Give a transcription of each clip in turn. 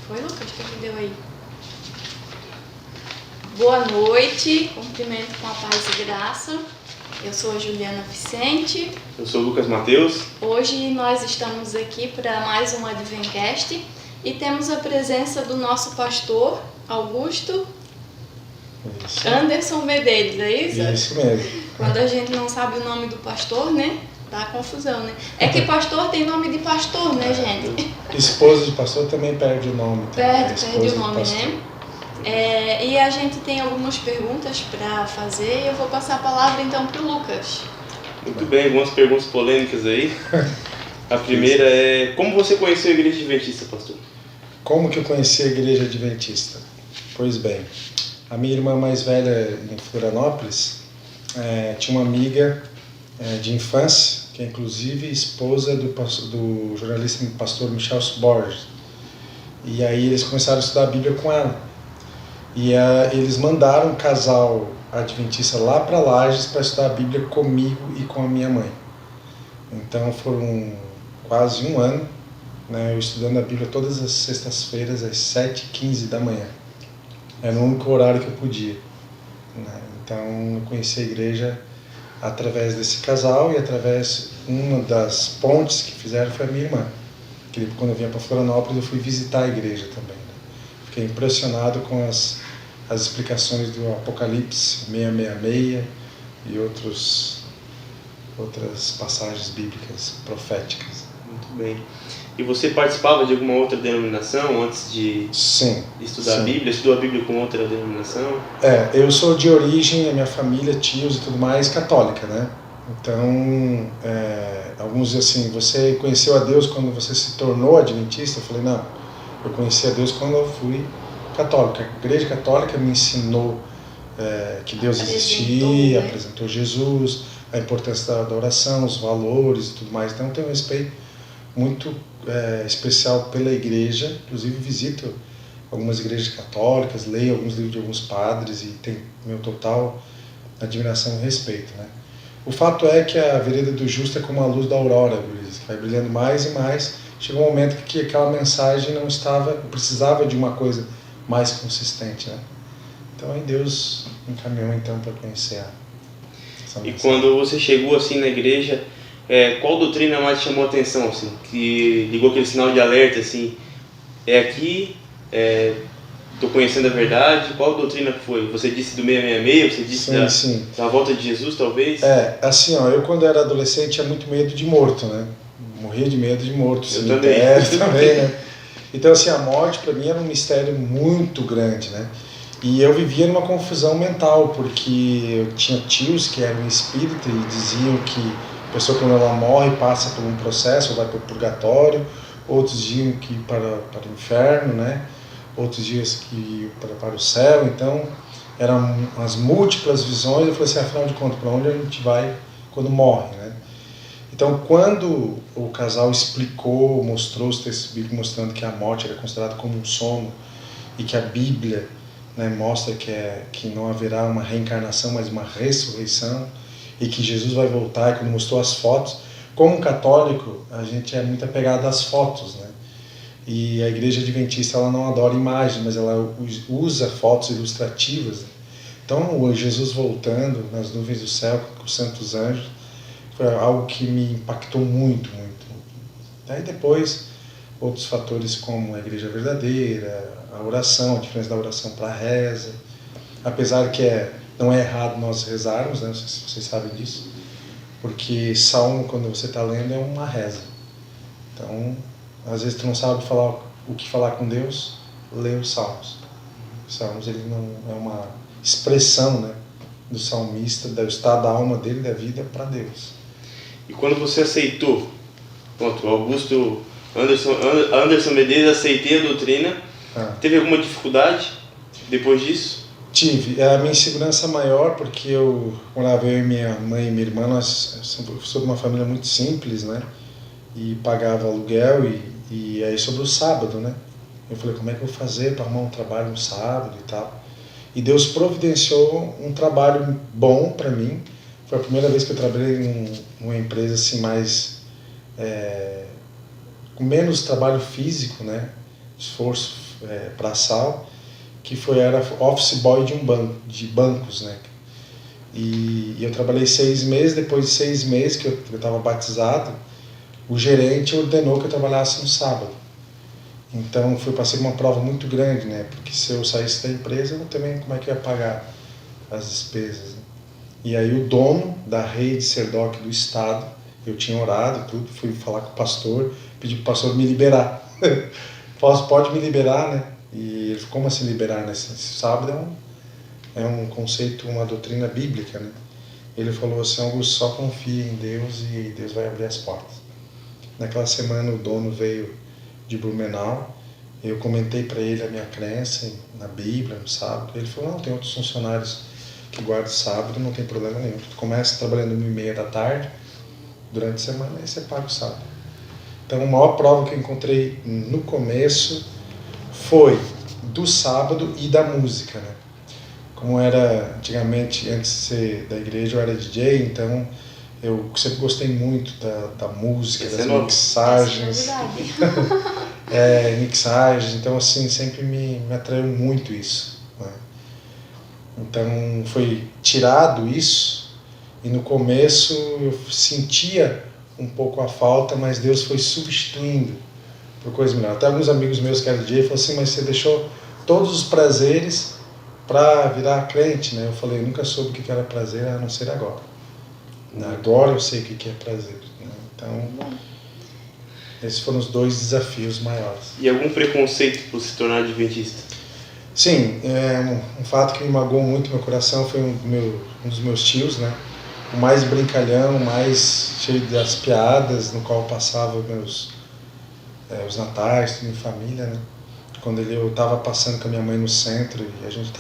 Foi, Lucas, que deu aí? Boa noite, cumprimento com a paz e graça. Eu sou a Juliana Vicente. Eu sou o Lucas Mateus. Hoje nós estamos aqui para mais um Adventcast e temos a presença do nosso pastor Augusto Anderson Medeiros, é isso? Isso mesmo. Quando a gente não sabe o nome do pastor, né? Dá confusão, né? É que pastor tem nome de pastor, né, gente? Esposa de pastor também perde o nome. Perde o nome, né? E a gente tem algumas perguntas para fazer e eu vou passar a palavra então para o Lucas. Muito bem, algumas perguntas polêmicas aí. A primeira é: como você conheceu a Igreja Adventista, pastor? Como que eu conheci a Igreja Adventista? Pois bem, a minha irmã mais velha em Florianópolis tinha uma amiga de infância, que é inclusive esposa do jornalista e pastor Michel Borges. E aí eles começaram a estudar a Bíblia com ela. E eles mandaram um casal adventista lá para Lages para estudar a Bíblia comigo e com a minha mãe. Então foram quase um ano, né, eu estudando a Bíblia todas as sextas-feiras às 7h15 da manhã. Era o único horário que eu podia, né? Então eu conheci a igreja através desse casal e através uma das pontes que fizeram foi a minha irmã. Que quando eu vinha para Florianópolis eu fui visitar a igreja também, né? Fiquei impressionado com as explicações do Apocalipse 666 e outras passagens bíblicas proféticas. Muito bem. E você participava de alguma outra denominação antes de estudar a Bíblia? Estudou a Bíblia com outra denominação? Eu sou de origem, a minha família, tios e tudo mais, católica, né? Então, alguns dizem assim: você conheceu a Deus quando você se tornou adventista? Eu falei: não, eu conheci a Deus quando eu fui católico. A Igreja Católica me ensinou que Deus existia, apresentou Jesus, a importância da oração, os valores e tudo mais. Então, eu tenho um respeito muito especial pela igreja. Inclusive visito algumas igrejas católicas, leio alguns livros de alguns padres e tenho meu total admiração e respeito, né? O fato é que a vereda do justo é como a luz da aurora, que vai brilhando mais e mais. Chegou um momento que aquela mensagem não estava, precisava de uma coisa mais consistente, né? Então aí Deus me encaminhou então para conhecer essa mensagem. E quando você chegou assim na igreja, qual doutrina mais chamou a atenção, assim, que ligou aquele sinal de alerta, assim, aqui, estou conhecendo a verdade? Qual doutrina foi? Você disse do 666, você disse da volta de Jesus, talvez? Assim, eu quando era adolescente tinha muito medo de morto, né? Morria de medo de morto, eu também, né? Então assim, a morte para mim era um mistério muito grande, né? E eu vivia numa confusão mental, porque eu tinha tios que eram espíritas e diziam que a pessoa quando ela morre passa por um processo, vai para o purgatório, outros diziam que para o inferno, né? Outros dias que para o céu. Então eram as múltiplas visões. Eu falei assim: afinal de contas, para onde a gente vai quando morre, né? Então quando o casal explicou, mostrou os textos bíblicos mostrando que a morte era considerada como um sono e que a Bíblia, né, mostra que não haverá uma reencarnação, mas uma ressurreição, e que Jesus vai voltar, e quando mostrou as fotos, como católico, a gente é muito apegado às fotos, né? E a Igreja Adventista ela não adora imagem, mas ela usa fotos ilustrativas. Então, o Jesus voltando nas nuvens do céu com os santos anjos foi algo que me impactou muito, muito. Daí depois, outros fatores como a igreja verdadeira, a oração, a diferença da oração para a reza. Apesar que não é errado nós rezarmos, né? Vocês sabem disso, porque salmo, quando você está lendo, é uma reza. Então, às vezes tu não sabe o que falar com Deus, lê os salmos. Os salmos, ele não é uma expressão, né, do salmista, do estado da alma dele, da vida para Deus. E quando você aceitou, Augusto Anderson Medeiros, aceitei a doutrina, teve alguma dificuldade depois disso? Tive. A minha insegurança maior, porque eu morava eu e minha mãe e minha irmã, eu sou de uma família muito simples, né? E pagava aluguel e aí sobre o sábado, né? Eu falei: como é que eu vou fazer para arrumar um trabalho no sábado e tal? E Deus providenciou um trabalho bom para mim. Foi a primeira vez que eu trabalhei numa empresa assim mais com menos trabalho físico, né? esforço braçal, que era office boy de um banco, de bancos, né? E eu trabalhei 6 meses, depois de 6 meses que eu estava batizado, o gerente ordenou que eu trabalhasse no sábado. Então passei uma prova muito grande, né? Porque se eu saísse da empresa, eu também como é que eu ia pagar as despesas, né? E aí o dono da rede Serdoc do estado, eu tinha orado e tudo, fui falar com o pastor, pedi para o pastor me liberar. Pode me liberar, né? E ele falou, como assim liberar, né? Esse sábado é um conceito, uma doutrina bíblica, né? Ele falou assim, Augusto, só confia em Deus e Deus vai abrir as portas. Naquela semana o dono veio de Blumenau, eu comentei para ele a minha crença na Bíblia, no sábado. Ele falou, não, tem outros funcionários que guardam sábado, não tem problema nenhum. Tu começa trabalhando 1h30 da tarde, durante a semana, aí você paga o sábado. Então a maior prova que eu encontrei no começo foi do sábado e da música, né? Como era antigamente, antes de ser da igreja, eu era DJ, então eu sempre gostei muito da música, das mixagens. Mixagens, então assim, sempre me atraiu muito isso, né? Então foi tirado isso, e no começo eu sentia um pouco a falta, mas Deus foi substituindo por coisas melhores. Até alguns amigos meus que eram DJ falaram assim, mas você deixou todos os prazeres para virar crente, né? Eu falei, eu nunca soube o que era prazer, a não ser agora. Agora eu sei o que é prazer, né? Então, esses foram os 2 desafios maiores. E algum preconceito por se tornar adventista? Sim, um fato que me magoou muito meu coração foi um dos meus tios, né? O mais brincalhão, o mais cheio das piadas, no qual eu passava os natais, tudo em família, né? Quando eu estava passando com a minha mãe no centro e a gente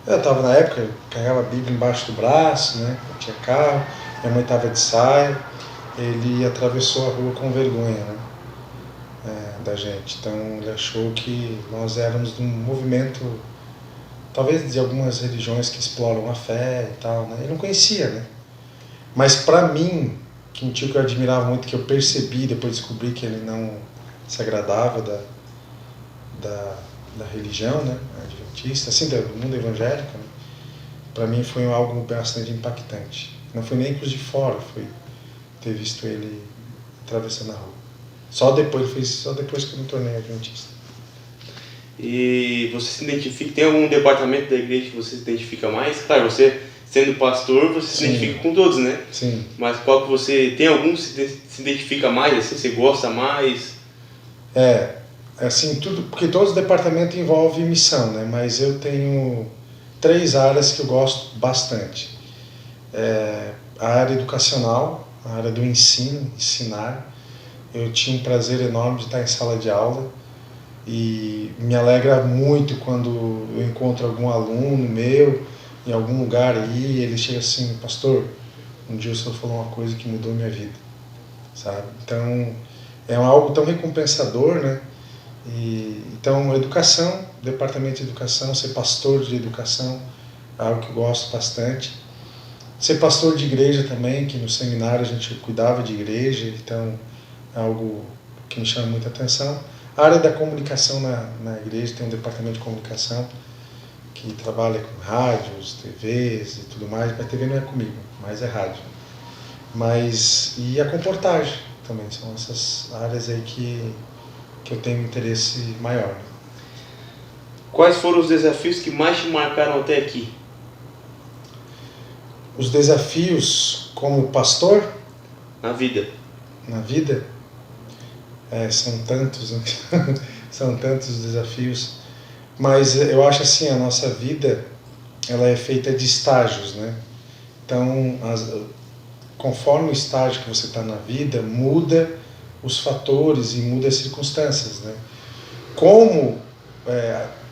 eu estava na época, carregava a Bíblia embaixo do braço, né? Eu tinha carro, minha mãe estava de saia, ele atravessou a rua com vergonha, né? Da gente. Então ele achou que nós éramos de um movimento, talvez de algumas religiões que exploram a fé e tal, né? Ele não conhecia, né? Mas para mim, que um tio que eu admirava muito, que eu percebi, depois descobri que ele não se agradava da religião, né, adventista, assim, do mundo evangélico, né, para mim foi algo bastante impactante. Não foi nem com os de fora, foi ter visto ele atravessando a rua. Só depois que eu me tornei adventista. E você se identifica, tem algum departamento da igreja que você se identifica mais? Claro, você sendo pastor, você se identifica com todos, né? Sim. Mas qual que você, tem algum que se identifica mais, assim, você gosta mais? Assim, tudo, porque todos os departamentos envolvem missão, né? Mas eu tenho 3 áreas que eu gosto bastante. A área educacional, a área do ensino, ensinar. Eu tinha um prazer enorme de estar em sala de aula e me alegra muito quando eu encontro algum aluno meu em algum lugar aí e ele chega assim, pastor, um dia o senhor falou uma coisa que mudou minha vida, sabe? Então, é algo tão recompensador, né? Então, educação, departamento de educação, ser pastor de educação, é algo que eu gosto bastante. Ser pastor de igreja também, que no seminário a gente cuidava de igreja, então é algo que me chama muita atenção. A área da comunicação na igreja, tem um departamento de comunicação que trabalha com rádios, TVs e tudo mais, mas TV não é comigo, mas é rádio. E a comportagem também, são essas áreas aí que eu tenho interesse maior. Quais foram os desafios que mais te marcaram até aqui? Os desafios como pastor? Na vida. Na vida? São tantos, né? São tantos desafios. Mas eu acho assim, a nossa vida, ela é feita de estágios, né? Então, conforme o estágio que você está na vida, muda os fatores e muda as circunstâncias, né? Como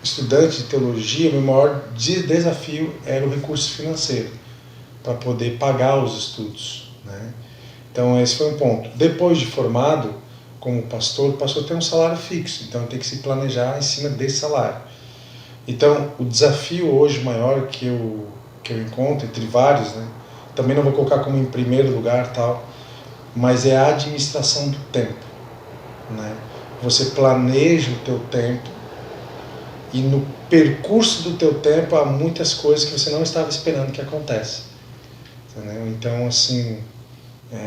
estudante de teologia, o meu maior desafio era o recurso financeiro, para poder pagar os estudos, né? Então esse foi um ponto. Depois de formado, como pastor, o pastor tem um salário fixo, então tem que se planejar em cima desse salário. Então o desafio hoje maior que eu encontro, entre vários, né? Também não vou colocar como em primeiro lugar, tal, mas é a administração do tempo, né? você planeja o teu tempo e no percurso do teu tempo há muitas coisas que você não estava esperando que acontecem. Entendeu? Então, assim,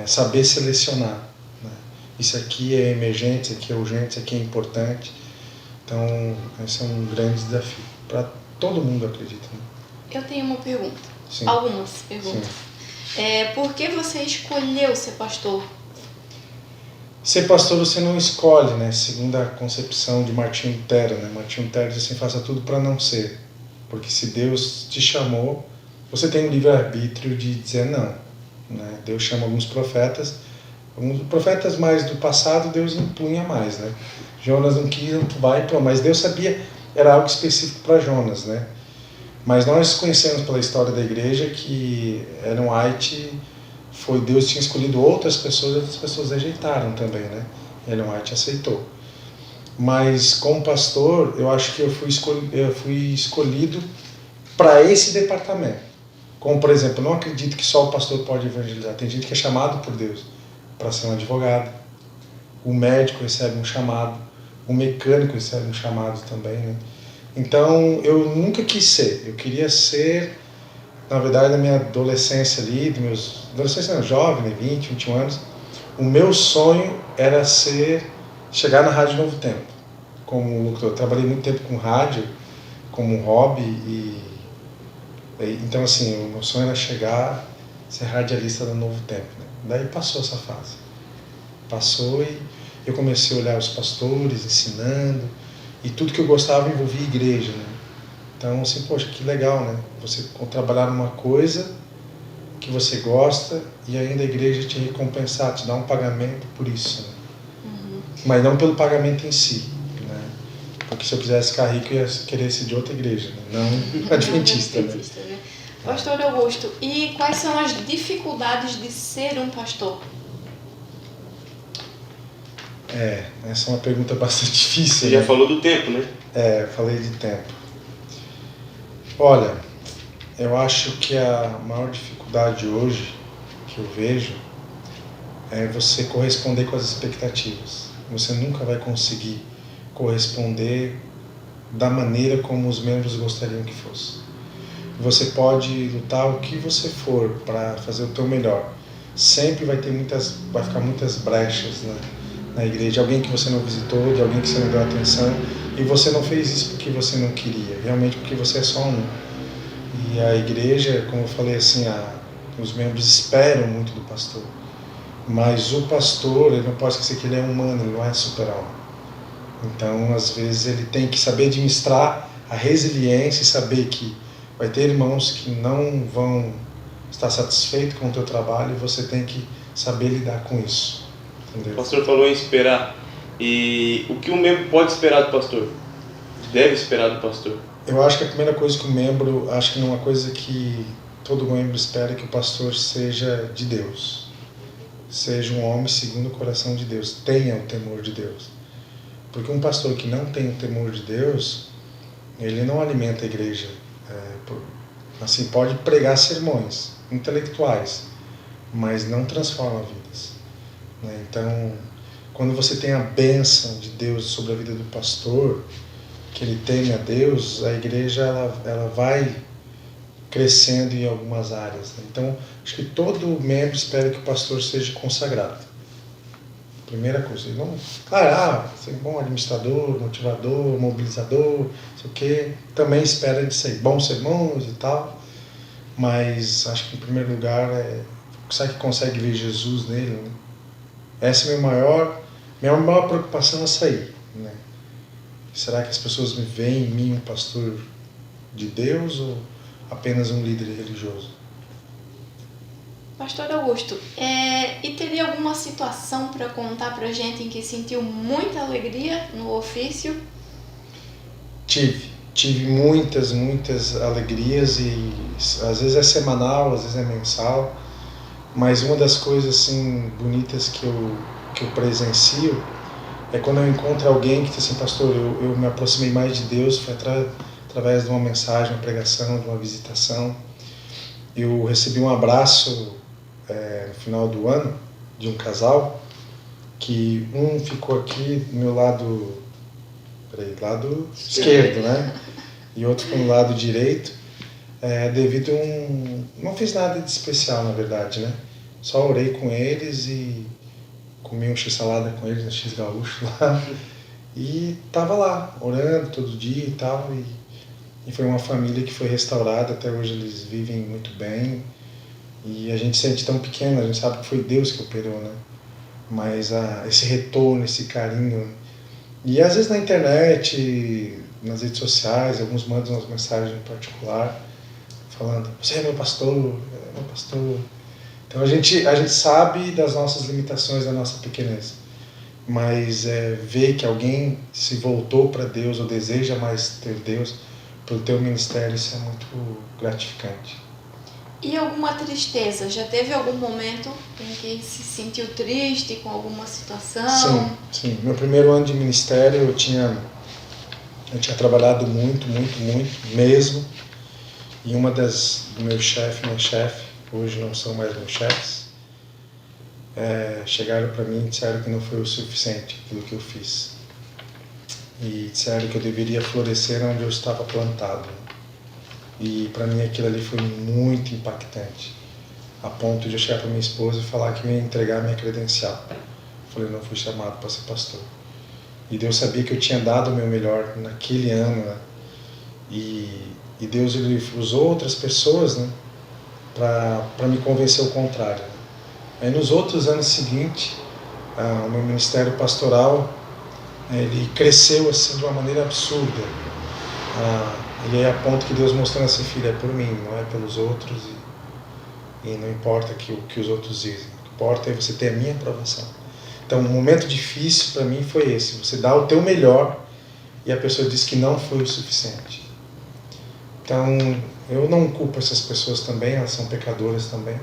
saber selecionar. Né? Isso aqui é emergente, isso aqui é urgente, isso aqui é importante. Então, esse é um grande desafio para todo mundo, acredito. Né? Eu tenho uma pergunta. Sim. Algumas perguntas. Por que você escolheu ser pastor? Ser pastor você não escolhe, né? Segundo a concepção de Martinho Lutero, né? Martinho Lutero diz assim, faça tudo para não ser. Porque se Deus te chamou, você tem o livre-arbítrio de dizer não. Né? Deus chama alguns profetas mais do passado, Deus impunha mais, né? Jonas não quis, não vai, mas Deus sabia, era algo específico para Jonas, né? Mas nós conhecemos pela história da igreja que Ellen White Deus tinha escolhido outras pessoas rejeitaram também, né? Ellen White aceitou. Mas como pastor, eu acho que eu fui escolhido para esse departamento. Como, por exemplo, eu não acredito que só o pastor pode evangelizar. Tem gente que é chamado por Deus para ser um advogado. O médico recebe um chamado. O mecânico recebe um chamado também, né? Então, eu nunca quis ser. Eu queria ser, na verdade, na minha adolescência ali, jovem, né, 20, 21 anos, o meu sonho era chegar na Rádio Novo Tempo. Eu trabalhei muito tempo com rádio, como um hobby, então, assim, o meu sonho era ser radialista da Novo Tempo. Né? Daí passou essa fase. Passou e eu comecei a olhar os pastores, ensinando, e tudo que eu gostava envolvia igreja, né? Então, assim, poxa, que legal, né? Você trabalhar numa coisa que você gosta e ainda a igreja te recompensar, te dar um pagamento por isso, né? Uhum. Mas não pelo pagamento em si, né? Porque se eu quisesse ficar rico, eu ia querer ser de outra igreja, né? Não adventista, né? Pastor Augusto, e quais são as dificuldades de ser um pastor? Essa é uma pergunta bastante difícil. Você já falou do tempo, né? Falei de tempo. Olha, eu acho que a maior dificuldade hoje que eu vejo é você corresponder com as expectativas. Você nunca vai conseguir corresponder da maneira como os membros gostariam que fosse. Você pode lutar o que você for para fazer o teu melhor. Sempre vai ficar muitas brechas, né? Na igreja, de alguém que você não visitou, de alguém que você não deu atenção, e você não fez isso porque você não queria, realmente porque você é só um. E a igreja, como eu falei assim, os membros esperam muito do pastor, mas o pastor, ele não pode esquecer que ele é humano, ele não é super-homem. Então, às vezes, ele tem que saber administrar a resiliência e saber que vai ter irmãos que não vão estar satisfeitos com o teu trabalho e você tem que saber lidar com isso. Entendeu? O pastor falou em esperar. E o que um membro pode esperar do pastor? Deve esperar do pastor? Eu acho que a primeira coisa que o membro, acho que uma coisa que todo membro espera é que o pastor seja de Deus. Seja um homem segundo o coração de Deus. Tenha o temor de Deus. Porque um pastor que não tem o temor de Deus, ele não alimenta a igreja. Assim, pode pregar sermões intelectuais, mas não transforma vidas. Então, quando você tem a bênção de Deus sobre a vida do pastor, que ele teme a Deus, a igreja ela vai crescendo em algumas áreas. Então, acho que todo membro espera que o pastor seja consagrado. Primeira coisa. Ele não, ser um bom administrador, motivador, mobilizador, sei o quê. Também espera de ser bons sermões e tal. Mas acho que em primeiro lugar será que consegue ver Jesus nele, né? Essa é minha maior preocupação é sair, né? Será que as pessoas me veem em mim um pastor de Deus ou apenas um líder religioso? Pastor Augusto, e teria alguma situação para contar pra gente em que sentiu muita alegria no ofício? Tive muitas alegrias e às vezes é semanal, às vezes é mensal. Mas uma das coisas assim bonitas que eu presencio é quando eu encontro alguém que diz assim, pastor, eu me aproximei mais de Deus, foi através de uma mensagem, uma pregação, de uma visitação. Eu recebi um abraço no final do ano de um casal que um ficou aqui no meu lado, lado esquerdo, né? E outro ficou no lado direito, devido não fiz nada de especial, na verdade, né? Só orei com eles e comi um x-salada com eles, um x-gaúcho lá, e tava lá, orando todo dia e tal, e foi uma família que foi restaurada, até hoje eles vivem muito bem, e a gente sente tão pequeno, a gente sabe que foi Deus que operou, né? Mas esse retorno, esse carinho, e às vezes na internet, nas redes sociais, alguns mandam umas mensagens em particular, falando, você é meu pastor, é meu pastor. Então a gente sabe das nossas limitações, da nossa pequenez, mas ver que alguém se voltou para Deus ou deseja mais ter Deus pelo teu ministério, isso é muito gratificante. E alguma tristeza? Já teve algum momento em que se sentiu triste com alguma situação? Sim. Meu primeiro ano de ministério eu tinha trabalhado muito mesmo, e minha chefe, hoje não são mais meus chefes, chegaram para mim e disseram que não foi o suficiente aquilo que eu fiz. E disseram que eu deveria florescer onde eu estava plantado. E para mim aquilo ali foi muito impactante, a ponto de eu chegar para minha esposa e falar que eu ia entregar minha credencial. Eu falei, não fui chamado para ser pastor. E Deus sabia que eu tinha dado o meu melhor naquele ano, né? E Deus ele usou outras pessoas, né, para me convencer o contrário. Aí nos outros anos seguintes, o meu ministério pastoral ele cresceu assim de uma maneira absurda. E aí a ponto que Deus mostrando assim, filho, é por mim, não é pelos outros, e não importa o que os outros dizem, o que importa é você ter a minha aprovação. Então um momento difícil para mim foi esse, você dá o teu melhor e a pessoa diz que não foi o suficiente. Então eu não culpo essas pessoas também, elas são pecadoras também.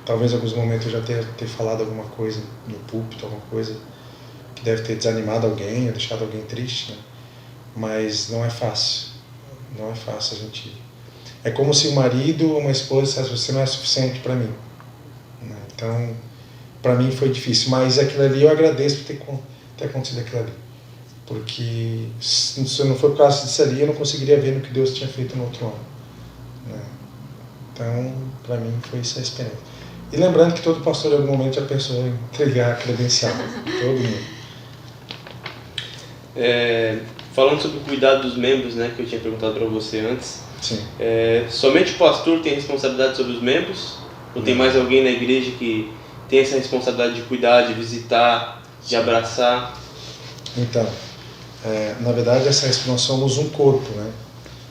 Talvez em alguns momentos eu já ter falado alguma coisa no púlpito, alguma coisa que deve ter desanimado alguém, ou deixado alguém triste, né? Mas não é fácil. Não é fácil a gente... É como se o marido ou uma esposa dissesse, você não é suficiente para mim. Então, para mim foi difícil. Mas aquilo ali eu agradeço por ter acontecido aquilo ali. Porque se não for por causa disso ali, eu não conseguiria ver no que Deus tinha feito no outro ano. Então, para mim foi essa a experiência. E lembrando que todo pastor em algum momento já pensou em entregar a credencial. Todo mundo. Falando sobre o cuidado dos membros, né, que eu tinha perguntado para você antes. Sim. Somente o pastor tem responsabilidade sobre os membros? Ou tem mais alguém na igreja que tem essa responsabilidade de cuidar, de visitar, de abraçar? Então, na verdade nós somos um corpo, né?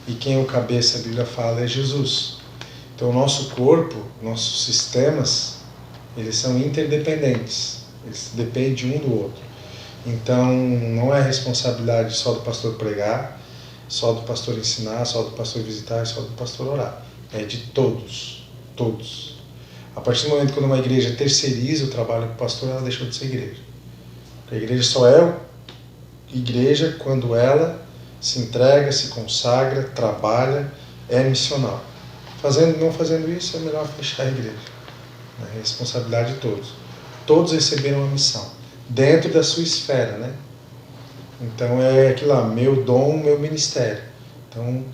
E quem é o cabeça, a Bíblia fala, é Jesus. Então o nosso corpo, nossos sistemas, eles são interdependentes, eles dependem um do outro. Então não é responsabilidade só do pastor pregar, só do pastor ensinar, só do pastor visitar, só do pastor orar. É de todos. A partir do momento que uma igreja terceiriza o trabalho do pastor, ela deixou de ser igreja. A igreja só é igreja quando ela se entrega, se consagra, trabalha, é missional. Não fazendo isso, é melhor fechar a igreja. É responsabilidade de todos. Todos receberam uma missão, dentro da sua esfera, né? Então é aquilo lá, meu dom, meu ministério. Então,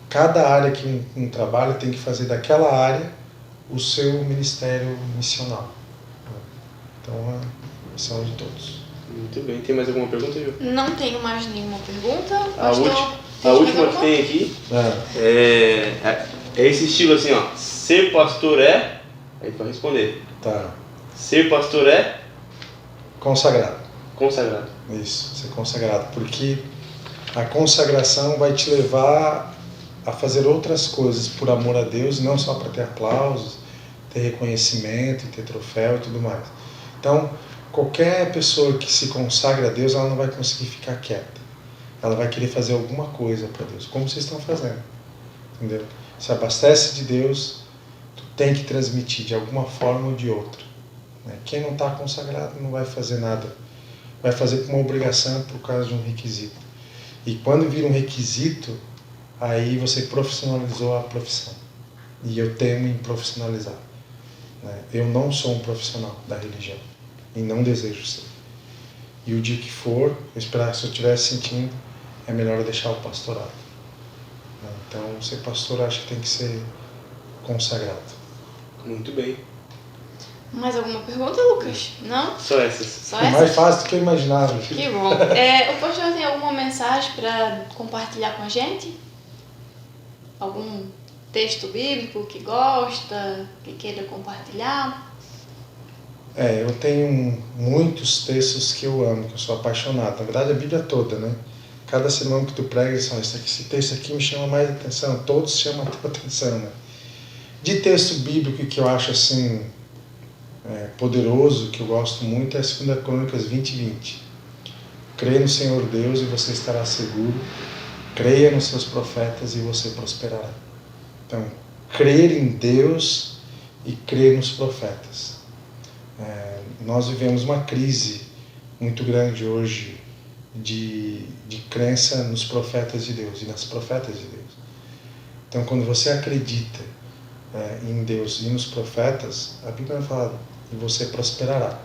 cada área que um trabalha tem que fazer daquela área o seu ministério missional. Então, a missão é de todos. Muito bem. Tem mais alguma pergunta, Ju? Não tenho mais nenhuma pergunta. A última que tem aqui é esse estilo assim, ó. Ser pastor é... Aí vai responder. Tá. Ser pastor é... Consagrado. Consagrado. Isso, ser consagrado. Porque a consagração vai te levar a fazer outras coisas por amor a Deus, não só para ter aplausos, ter reconhecimento, ter troféu e tudo mais. Então, qualquer pessoa que se consagra a Deus, ela não vai conseguir ficar quieta. Ela vai querer fazer alguma coisa para Deus, como vocês estão fazendo. Entendeu? Se abastece de Deus, tu tem que transmitir de alguma forma ou de outra. Quem não está consagrado não vai fazer nada. Vai fazer por uma obrigação, por causa de um requisito. E quando vira um requisito, aí você profissionalizou a profissão. E eu temo em profissionalizar. Eu não sou um profissional da religião. E não desejo ser. E o dia que for, eu esperar que se eu estiver sentindo, é melhor eu deixar o pastorado. Então, ser pastor acho que tem que ser consagrado. Muito bem. Mais alguma pergunta, Lucas? Não? Só essas. Só É essas? mais fácil do que eu imaginava. Que bom. O pastor tem alguma mensagem para compartilhar com a gente? Algum texto bíblico que gosta, que queira compartilhar? Eu tenho muitos textos que eu amo, que eu sou apaixonado. Na verdade, a Bíblia toda, né? Cada sermão que tu prega, esse texto aqui me chama mais atenção. Todos chamam a tua atenção, né? De texto bíblico que eu acho assim poderoso, que eu gosto muito, é 2 Crônicas 20:20. Creia no Senhor Deus e você estará seguro. Creia nos seus profetas e você prosperará. Então, crer em Deus e crer nos profetas. Nós vivemos uma crise muito grande hoje de crença nos profetas de Deus e nas profetas de Deus. Então, quando você acredita em Deus e nos profetas, a Bíblia fala, e você prosperará.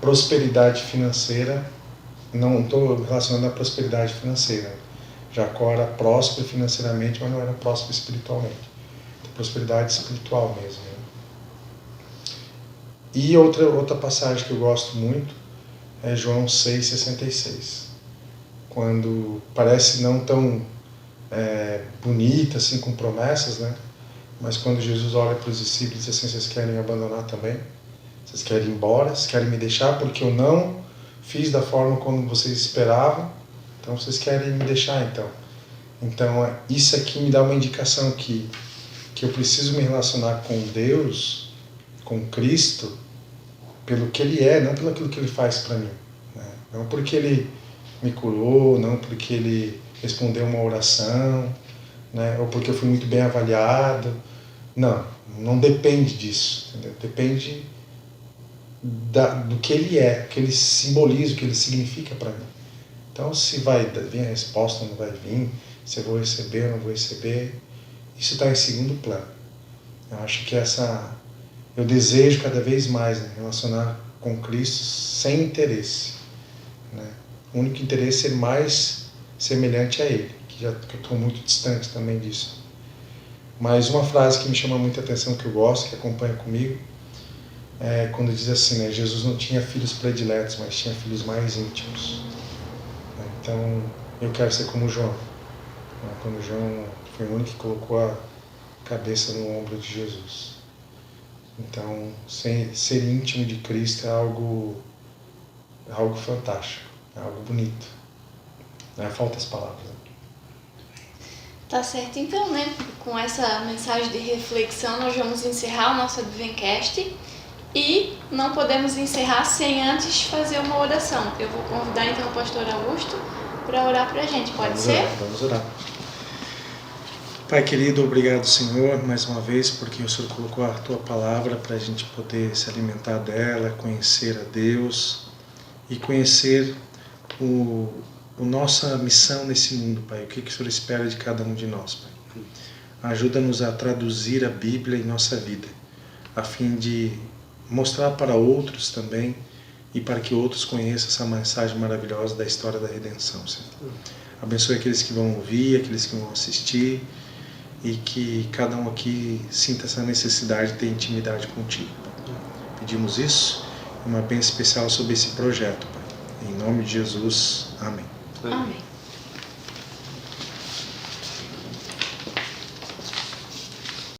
Prosperidade financeira, não estou relacionando a prosperidade financeira. Jacó era próspero financeiramente, mas não era próspero espiritualmente. Então, prosperidade espiritual mesmo. Né? E outra passagem que eu gosto muito é João 6,66. Quando parece não tão bonita, assim, com promessas, né? Mas quando Jesus olha para os discípulos e diz assim, vocês querem me abandonar também? Vocês querem ir embora? Vocês querem me deixar porque eu não fiz da forma como vocês esperavam? Então vocês querem me deixar então? Então isso aqui me dá uma indicação que eu preciso me relacionar com Deus, com Cristo, pelo que Ele é, não pelo aquilo que Ele faz para mim. Né? Não porque Ele me curou, não porque Ele respondeu uma oração, né? Ou porque eu fui muito bem avaliado. Não depende disso. Entendeu? Depende do que Ele é, o que Ele simboliza, o que Ele significa para mim. Então, se vai vir a resposta ou não vai vir, se eu vou receber ou não vou receber, isso está em segundo plano. Eu acho que eu desejo cada vez mais, né, relacionar com Cristo sem interesse. Né? O único interesse é ser mais semelhante a Ele, que eu estou muito distante também disso. Mas uma frase que me chama muita atenção, que eu gosto, que acompanha comigo, é quando diz assim, né, Jesus não tinha filhos prediletos, mas tinha filhos mais íntimos. Então, eu quero ser como João. Quando João foi o único que colocou a cabeça no ombro de Jesus. Então, ser íntimo de Cristo é algo fantástico, é algo bonito. Falta as palavras. Tá certo, então, né? Com essa mensagem de reflexão, nós vamos encerrar o nosso Advencast. E não podemos encerrar sem antes fazer uma oração. Eu vou convidar então o pastor Augusto para orar para a gente, pode ser? Vamos orar. Pai querido, obrigado, Senhor, mais uma vez, porque o Senhor colocou a Tua palavra para a gente poder se alimentar dela, conhecer a Deus e conhecer a nossa missão nesse mundo, Pai. O que o Senhor espera de cada um de nós, Pai. Ajuda-nos a traduzir a Bíblia em nossa vida, a fim de mostrar para outros também e para que outros conheçam essa mensagem maravilhosa da história da redenção, Senhor. Abençoe aqueles que vão ouvir, aqueles que vão assistir e que cada um aqui sinta essa necessidade de ter intimidade contigo, Pai. Pedimos isso e uma bênção especial sobre esse projeto, Pai. Em nome de Jesus, amém. Amém.